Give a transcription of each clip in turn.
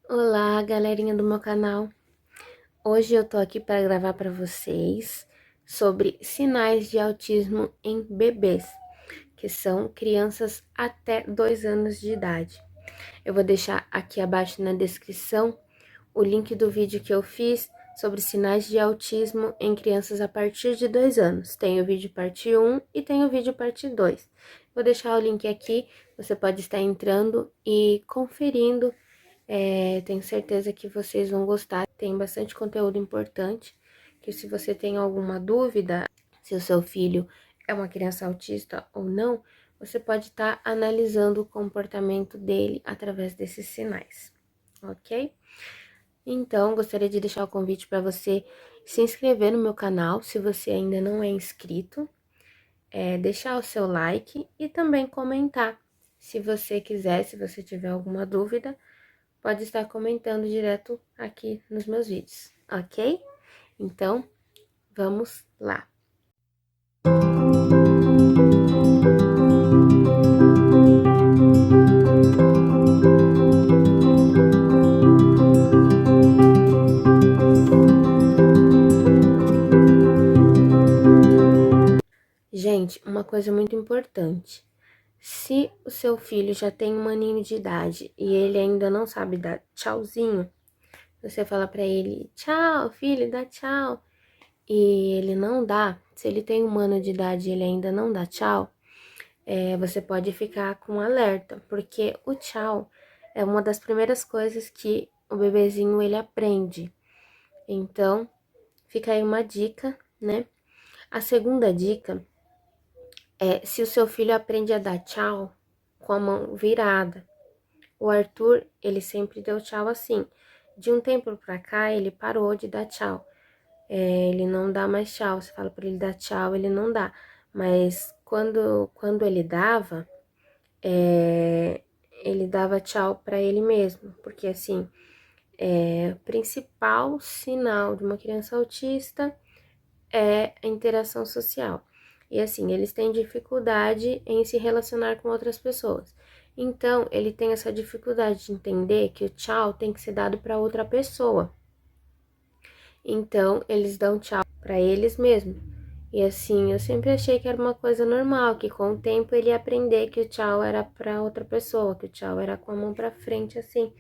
Olá, galerinha do meu canal. Hoje eu tô aqui para gravar para vocês sobre sinais de autismo em bebês, que são crianças até 2 anos de idade. Eu vou deixar aqui abaixo na descrição o link do vídeo que eu fiz sobre sinais de autismo em crianças a partir de 2 anos. Tem o vídeo parte 1 e tem o vídeo parte 2. Vou deixar o link aqui, você pode estar entrando e conferindo. Tenho certeza que vocês vão gostar. Tem bastante conteúdo importante, que se você tem alguma dúvida, se o seu filho é uma criança autista ou não, você pode estar analisando o comportamento dele através desses sinais, ok? Então, gostaria de deixar o convite para você se inscrever no meu canal, se você ainda não é inscrito, deixar o seu like e também comentar. Se você quiser, se você tiver alguma dúvida, pode estar comentando direto aqui nos meus vídeos, ok? Então, vamos lá. Gente, uma coisa muito importante. Se o seu filho já tem 1 aninho de idade e ele ainda não sabe dar tchauzinho, você fala pra ele, tchau, filho, dá tchau. E ele não dá, se ele tem 1 ano de idade e ele ainda não dá tchau, você pode ficar com alerta, porque o tchau é uma das primeiras coisas que o bebezinho ele aprende. Então, fica aí uma dica, né? A segunda dica é se o seu filho aprende a dar tchau com a mão virada. O Arthur, ele sempre deu tchau assim. De um tempo pra cá, ele parou de dar tchau. Ele não dá mais tchau. Você fala pra ele dar tchau, ele não dá. Mas quando ele dava tchau pra ele mesmo. Porque assim, o principal sinal de uma criança autista é a interação social. E assim, eles têm dificuldade em se relacionar com outras pessoas. Então, ele tem essa dificuldade de entender que o tchau tem que ser dado para outra pessoa. Então, eles dão tchau para eles mesmos. E assim, eu sempre achei que era uma coisa normal, que com o tempo ele ia aprender que o tchau era para outra pessoa, que o tchau era com a mão para frente assim.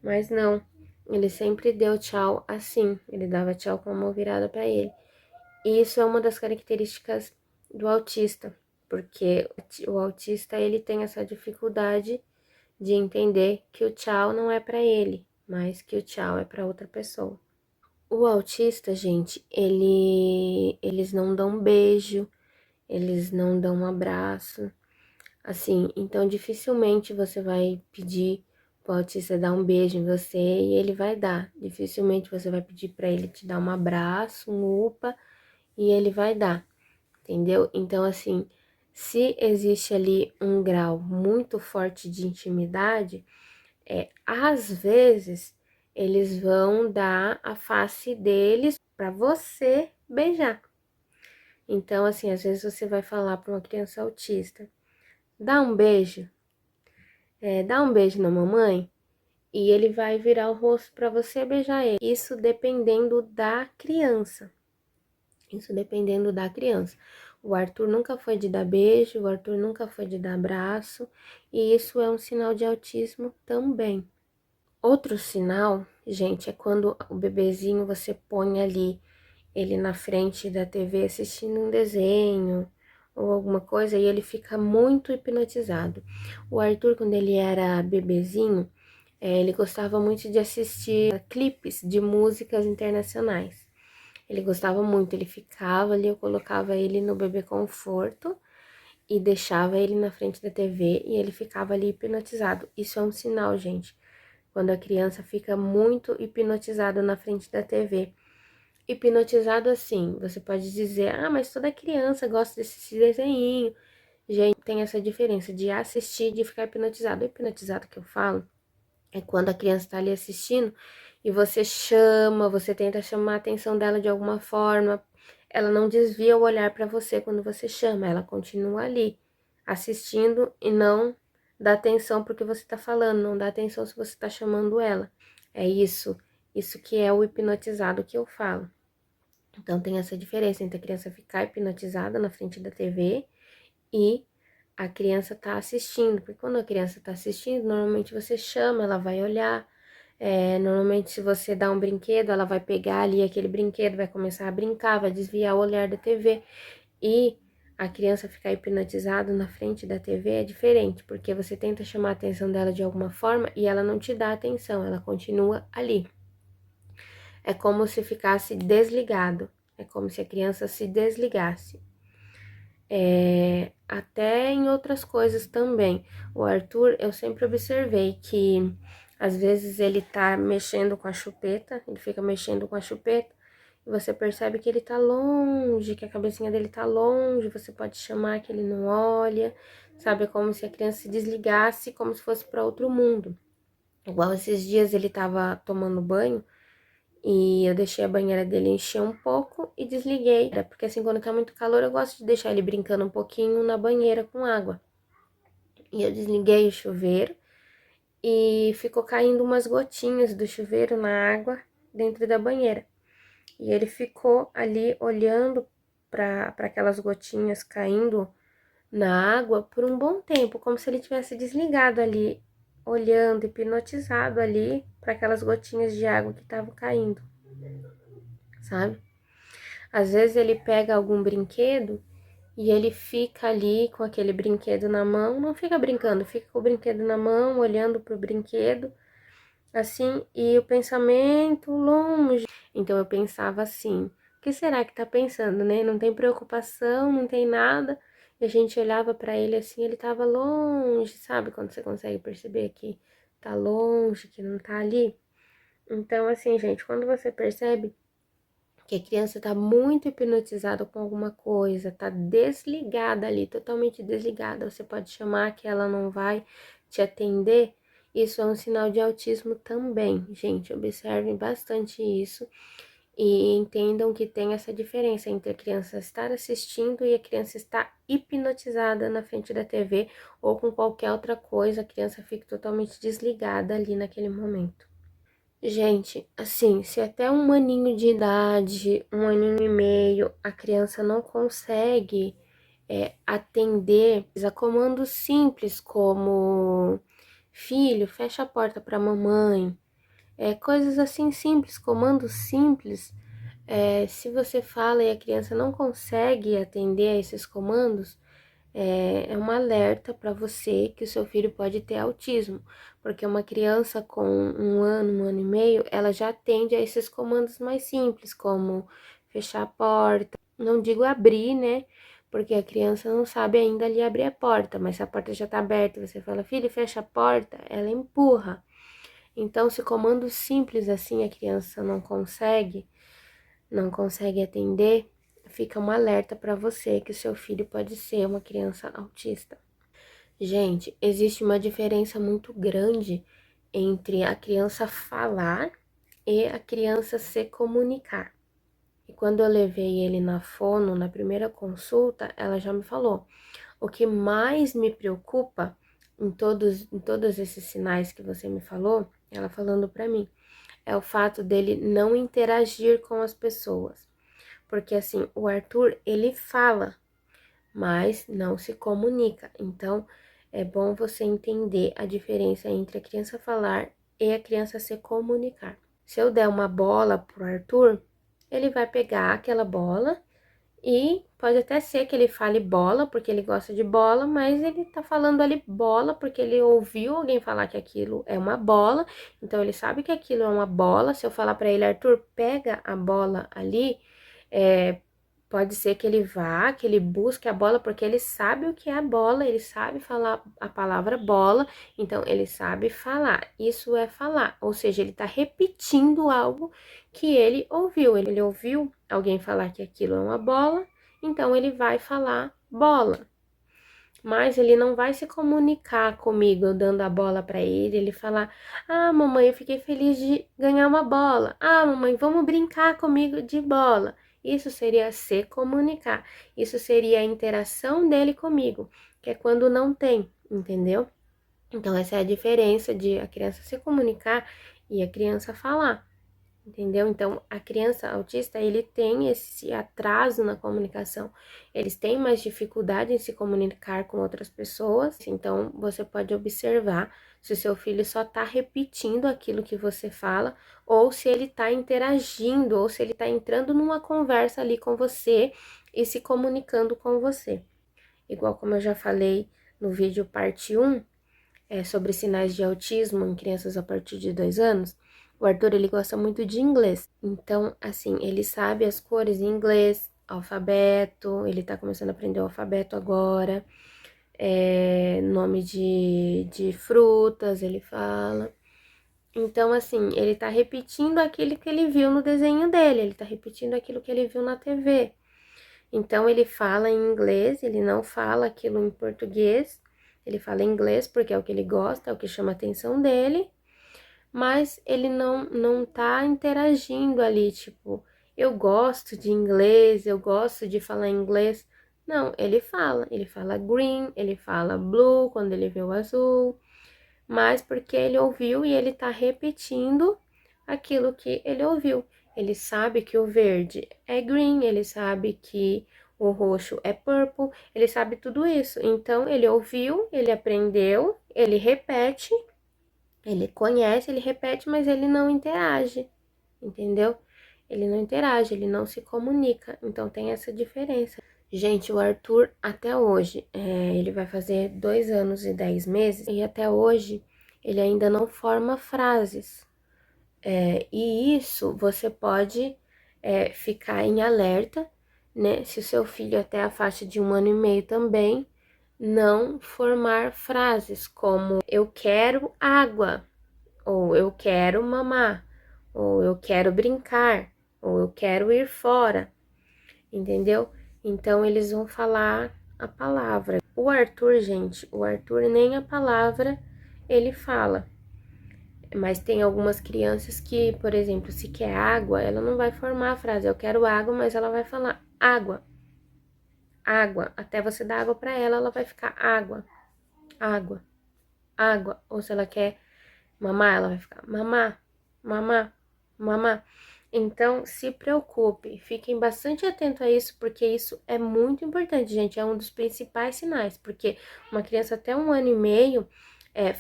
Mas não, ele sempre deu tchau assim, ele dava tchau com a mão virada para ele. E isso é uma das características do autista, porque o autista ele tem essa dificuldade de entender que o tchau não é para ele, mas que o tchau é para outra pessoa. O autista, gente, eles não dão beijo, eles não dão um abraço, assim, então dificilmente você vai pedir pro autista dar um beijo em você e ele vai dar. Dificilmente você vai pedir para ele te dar um abraço, um upa, e ele vai dar, entendeu? Então, assim, se existe ali um grau muito forte de intimidade, às vezes eles vão dar a face deles para você beijar. Então, assim, às vezes você vai falar para uma criança autista, dá um beijo, dá um beijo na mamãe, e ele vai virar o rosto para você beijar ele. Isso dependendo da criança. Isso dependendo da criança. O Arthur nunca foi de dar beijo, o Arthur nunca foi de dar abraço, e isso é um sinal de autismo também. Outro sinal, gente, é quando o bebezinho você põe ali ele na frente da TV assistindo um desenho ou alguma coisa e ele fica muito hipnotizado. O Arthur, quando ele era bebezinho, ele gostava muito de assistir clipes de músicas internacionais. Ele gostava muito, ele ficava ali, eu colocava ele no bebê conforto e deixava ele na frente da TV e ele ficava ali hipnotizado. Isso é um sinal, gente, quando a criança fica muito hipnotizada na frente da TV. Hipnotizado assim, você pode dizer, ah, mas toda criança gosta desse desenho. Gente, tem essa diferença de assistir e de ficar hipnotizado. O hipnotizado que eu falo é quando a criança tá ali assistindo e você chama, você tenta chamar a atenção dela de alguma forma, ela não desvia o olhar para você quando você chama, ela continua ali assistindo e não dá atenção porque você tá falando, não dá atenção se você tá chamando ela. É isso que é o hipnotizado que eu falo. Então, tem essa diferença entre a criança ficar hipnotizada na frente da TV e a criança tá assistindo. Porque quando a criança tá assistindo, normalmente você chama, ela vai olhar. Normalmente, se você dá um brinquedo, ela vai pegar ali aquele brinquedo, vai começar a brincar, vai desviar o olhar da TV. E a criança ficar hipnotizada na frente da TV é diferente, porque você tenta chamar a atenção dela de alguma forma e ela não te dá atenção, ela continua ali. É como se ficasse desligado, é como se a criança se desligasse. Até em outras coisas também. O Arthur, eu sempre observei que às vezes ele tá mexendo com a chupeta, ele fica mexendo com a chupeta, e você percebe que ele tá longe, que a cabecinha dele tá longe, você pode chamar que ele não olha, sabe? É como se a criança se desligasse, como se fosse para outro mundo. Igual esses dias ele tava tomando banho, e eu deixei a banheira dele encher um pouco e desliguei. Porque assim, quando tá muito calor, eu gosto de deixar ele brincando um pouquinho na banheira com água. E eu desliguei o chuveiro e ficou caindo umas gotinhas do chuveiro na água dentro da banheira. E ele ficou ali olhando para aquelas gotinhas caindo na água por um bom tempo, como se ele tivesse desligado ali, olhando, hipnotizado ali para aquelas gotinhas de água que estavam caindo, sabe? Às vezes ele pega algum brinquedo e ele fica ali com aquele brinquedo na mão, não fica brincando, fica com o brinquedo na mão, olhando pro brinquedo, assim, e o pensamento longe. Então eu pensava assim: o que será que tá pensando, né? Não tem preocupação, não tem nada. E a gente olhava para ele assim, ele tava longe, sabe? Quando você consegue perceber que tá longe, que não tá ali. Então, assim, gente, quando você percebe que a criança tá muito hipnotizada com alguma coisa, tá desligada ali, totalmente desligada, você pode chamar que ela não vai te atender, isso é um sinal de autismo também, gente. Observem bastante isso e entendam que tem essa diferença entre a criança estar assistindo e a criança estar hipnotizada na frente da TV ou com qualquer outra coisa, a criança fica totalmente desligada ali naquele momento. Gente, assim, se até um aninho de idade, um aninho e meio, a criança não consegue atender a comandos simples como filho, fecha a porta para mamãe, coisas assim simples, comandos simples. Se você fala e a criança não consegue atender a esses comandos, é um alerta para você que o seu filho pode ter autismo, porque uma criança com um ano e meio, ela já atende a esses comandos mais simples, como fechar a porta, não digo abrir, né? Porque a criança não sabe ainda ali abrir a porta, mas se a porta já tá aberta e você fala, filho, fecha a porta, ela empurra. Então, se comando simples assim a criança não consegue atender, fica um alerta para você que o seu filho pode ser uma criança autista. Gente, existe uma diferença muito grande entre a criança falar e a criança se comunicar. E quando eu levei ele na fono, na primeira consulta, ela já me falou: o que mais me preocupa em todos esses sinais que você me falou, ela falando para mim, é o fato dele não interagir com as pessoas. Porque assim, o Arthur, ele fala, mas não se comunica. Então, é bom você entender a diferença entre a criança falar e a criança se comunicar. Se eu der uma bola pro Arthur, ele vai pegar aquela bola e pode até ser que ele fale bola, porque ele gosta de bola, mas ele tá falando ali bola porque ele ouviu alguém falar que aquilo é uma bola, então ele sabe que aquilo é uma bola. Se eu falar para ele, Arthur, pega a bola ali, pode ser que ele vá, que ele busque a bola, porque ele sabe o que é a bola, ele sabe falar a palavra bola, então ele sabe falar. Isso é falar, ou seja, ele tá repetindo algo que ele ouviu. Ele ouviu alguém falar que aquilo é uma bola, então ele vai falar bola. Mas ele não vai se comunicar comigo, eu dando a bola para ele falar: "Ah, mamãe, eu fiquei feliz de ganhar uma bola. Ah, mamãe, vamos brincar comigo de bola." Isso seria se comunicar. Isso seria a interação dele comigo, que é quando não tem, entendeu? Então, essa é a diferença de a criança se comunicar e a criança falar, entendeu? Então, a criança autista, ele tem esse atraso na comunicação, eles têm mais dificuldade em se comunicar com outras pessoas, então você pode observar se o seu filho só tá repetindo aquilo que você fala, ou se ele tá interagindo, ou se ele tá entrando numa conversa ali com você e se comunicando com você. Igual como eu já falei no vídeo parte 1, sobre sinais de autismo em crianças a partir de 2 anos, o Arthur, ele gosta muito de inglês. Então, assim, ele sabe as cores em inglês, alfabeto, ele tá começando a aprender o alfabeto agora, nome de frutas, ele fala. Então, assim, ele tá repetindo aquilo que ele viu no desenho dele, ele tá repetindo aquilo que ele viu na TV. Então, ele fala em inglês, ele não fala aquilo em português, ele fala em inglês porque é o que ele gosta, é o que chama a atenção dele, mas ele não tá interagindo ali, tipo, eu gosto de inglês, eu gosto de falar inglês. Não, ele fala green, ele fala blue quando ele vê o azul, mas porque ele ouviu e ele tá repetindo aquilo que ele ouviu. Ele sabe que o verde é green, ele sabe que o roxo é purple, ele sabe tudo isso. Então, ele ouviu, ele aprendeu, ele repete, ele conhece, ele repete, mas ele não interage, entendeu? Ele não interage, ele não se comunica. Então, tem essa diferença. Gente, o Arthur, até hoje, ele vai fazer 2 anos e 10 meses, e até hoje ele ainda não forma frases. E isso você pode ficar em alerta, né? Se o seu filho até a faixa de 1 ano e meio também não formar frases como eu quero água, ou eu quero mamar, ou eu quero brincar, ou eu quero ir fora, entendeu? Então eles vão falar a palavra. O Arthur, gente, o Arthur nem a palavra ele fala. Mas tem algumas crianças que, por exemplo, se quer água, ela não vai formar a frase eu quero água, mas ela vai falar água, água. Até você dar água para ela, ela vai ficar água, água, água. Ou se ela quer mamar, ela vai ficar mamá, mamá, mamá. Então, se preocupe, fiquem bastante atentos a isso, porque isso é muito importante, gente. É um dos principais sinais, porque uma criança até 1 ano e meio,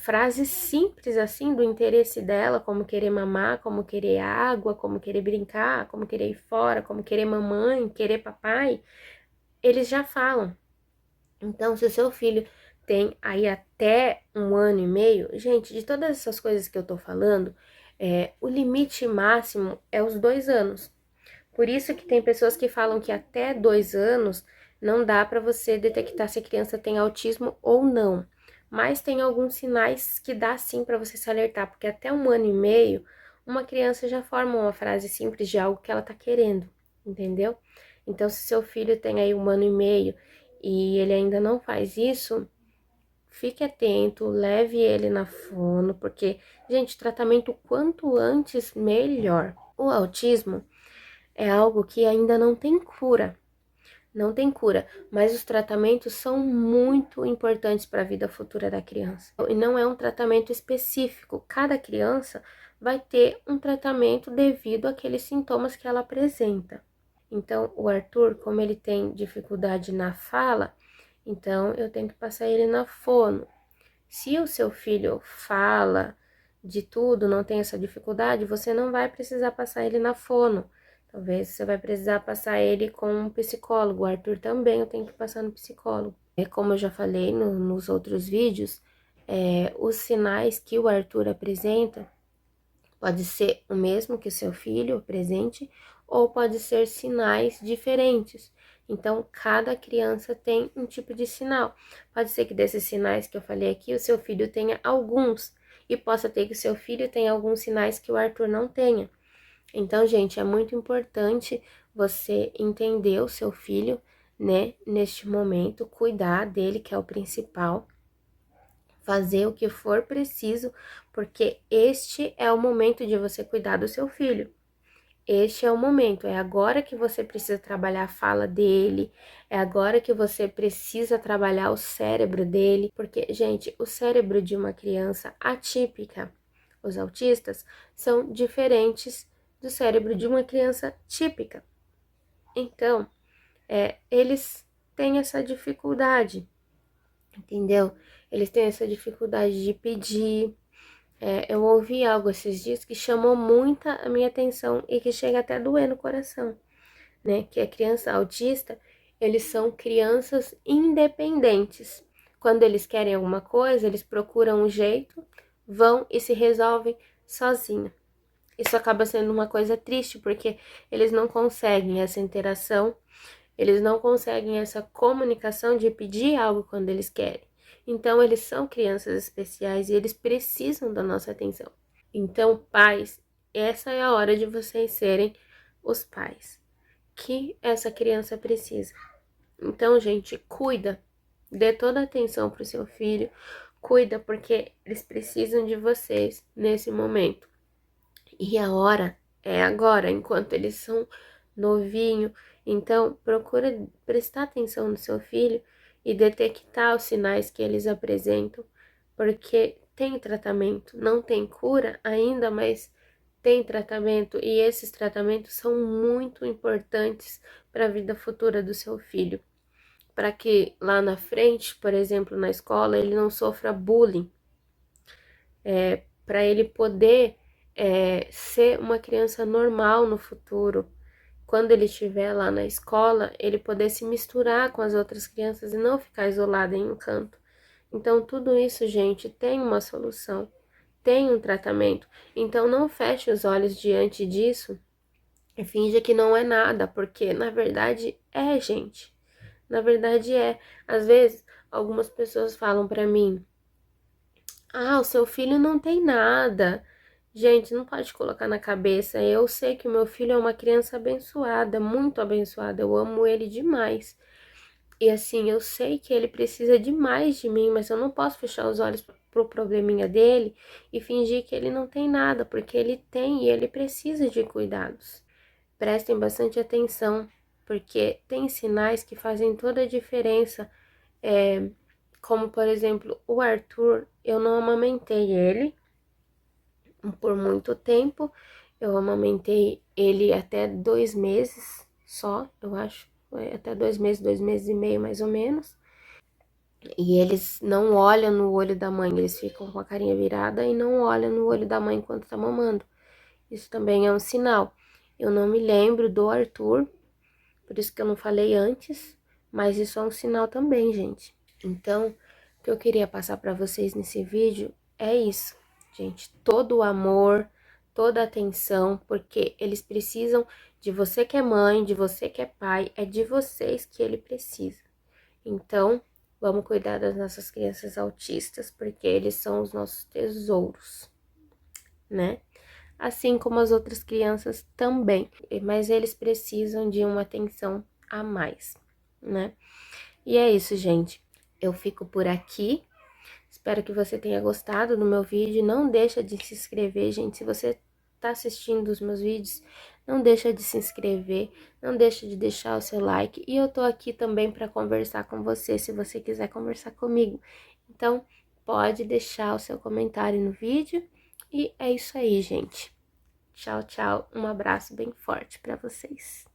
frases simples assim do interesse dela, como querer mamar, como querer água, como querer brincar, como querer ir fora, como querer mamãe, querer papai, eles já falam. Então, se o seu filho tem aí até 1 ano e meio, gente, de todas essas coisas que eu tô falando, o limite máximo é os 2 anos. Por isso que tem pessoas que falam que até 2 anos não dá para você detectar se a criança tem autismo ou não. Mas tem alguns sinais que dá sim para você se alertar, porque até 1 ano e meio, uma criança já forma uma frase simples de algo que ela tá querendo, entendeu? Então, se seu filho tem aí 1 ano e meio e ele ainda não faz isso, fique atento, leve ele na fono, porque, gente, tratamento quanto antes, melhor. O autismo é algo que ainda não tem cura, não tem cura, mas os tratamentos são muito importantes para a vida futura da criança. E não é um tratamento específico, cada criança vai ter um tratamento devido àqueles sintomas que ela apresenta. Então, o Arthur, como ele tem dificuldade na fala, então eu tenho que passar ele na fono. Se o seu filho fala de tudo, não tem essa dificuldade, você não vai precisar passar ele na fono. Talvez você vai precisar passar ele com um psicólogo. O Arthur também eu tenho que passar no psicólogo. Como eu já falei nos outros vídeos, os sinais que o Arthur apresenta pode ser o mesmo que o seu filho apresente, ou pode ser sinais diferentes. Então, cada criança tem um tipo de sinal. Pode ser que desses sinais que eu falei aqui, o seu filho tenha alguns, e possa ter que o seu filho tenha alguns sinais que o Arthur não tenha. Então, gente, é muito importante você entender o seu filho, né, neste momento, cuidar dele, que é o principal, fazer o que for preciso, porque este é o momento de você cuidar do seu filho. Este é o momento, é agora que você precisa trabalhar a fala dele, é agora que você precisa trabalhar o cérebro dele, porque, gente, o cérebro de uma criança atípica, os autistas, são diferentes do cérebro de uma criança típica. Então, eles têm essa dificuldade, entendeu? Eles têm essa dificuldade de pedir. Eu ouvi algo esses dias que chamou muita a minha atenção e que chega até a doer no coração, né? Que a criança autista, eles são crianças independentes. Quando eles querem alguma coisa, eles procuram um jeito, vão e se resolvem sozinhos. Isso acaba sendo uma coisa triste, porque eles não conseguem essa interação, eles não conseguem essa comunicação de pedir algo quando eles querem. Então, eles são crianças especiais e eles precisam da nossa atenção. Então, pais, essa é a hora de vocês serem os pais que essa criança precisa. Então, gente, cuida, dê toda a atenção pro seu filho, cuida porque eles precisam de vocês nesse momento. E a hora é agora, enquanto eles são novinhos. Então, procura prestar atenção no seu filho e detectar os sinais que eles apresentam, porque tem tratamento, não tem cura ainda, mas tem tratamento e esses tratamentos são muito importantes para a vida futura do seu filho, para que lá na frente, por exemplo, na escola, ele não sofra bullying, para ele poder ser uma criança normal no futuro. Quando ele estiver lá na escola, ele poder se misturar com as outras crianças e não ficar isolado em um canto. Então, tudo isso, gente, tem uma solução, tem um tratamento. Então, não feche os olhos diante disso e finja que não é nada, porque na verdade é, gente. Na verdade é. Às vezes, algumas pessoas falam pra mim: ah, o seu filho não tem nada. Gente, não pode colocar na cabeça. Eu sei que o meu filho é uma criança abençoada, muito abençoada. Eu amo ele demais. E assim, eu sei que ele precisa demais de mim, mas eu não posso fechar os olhos pro probleminha dele e fingir que ele não tem nada, porque ele tem e ele precisa de cuidados. Prestem bastante atenção, porque tem sinais que fazem toda a diferença. Como, por exemplo, o Arthur, eu não amamentei ele por muito tempo. Eu amamentei ele até 2 meses só, eu acho. Até 2 meses, 2 meses e meio, mais ou menos. E eles não olham no olho da mãe, eles ficam com a carinha virada e não olham no olho da mãe enquanto tá mamando. Isso também é um sinal. Eu não me lembro do Arthur, por isso que eu não falei antes, mas isso é um sinal também, gente. Então, o que eu queria passar para vocês nesse vídeo é isso, gente. Todo o amor, toda a atenção, porque eles precisam de você que é mãe, de você que é pai, é de vocês que ele precisa. Então, vamos cuidar das nossas crianças autistas, porque eles são os nossos tesouros, né? Assim como as outras crianças também, mas eles precisam de uma atenção a mais, né? E é isso, gente. Eu fico por aqui. Espero que você tenha gostado do meu vídeo. Não deixa de se inscrever, gente. Se você tá assistindo os meus vídeos, não deixa de se inscrever, não deixa de deixar o seu like. E eu tô aqui também para conversar com você, se você quiser conversar comigo. Então, pode deixar o seu comentário no vídeo. E é isso aí, gente. Tchau, tchau. Um abraço bem forte para vocês.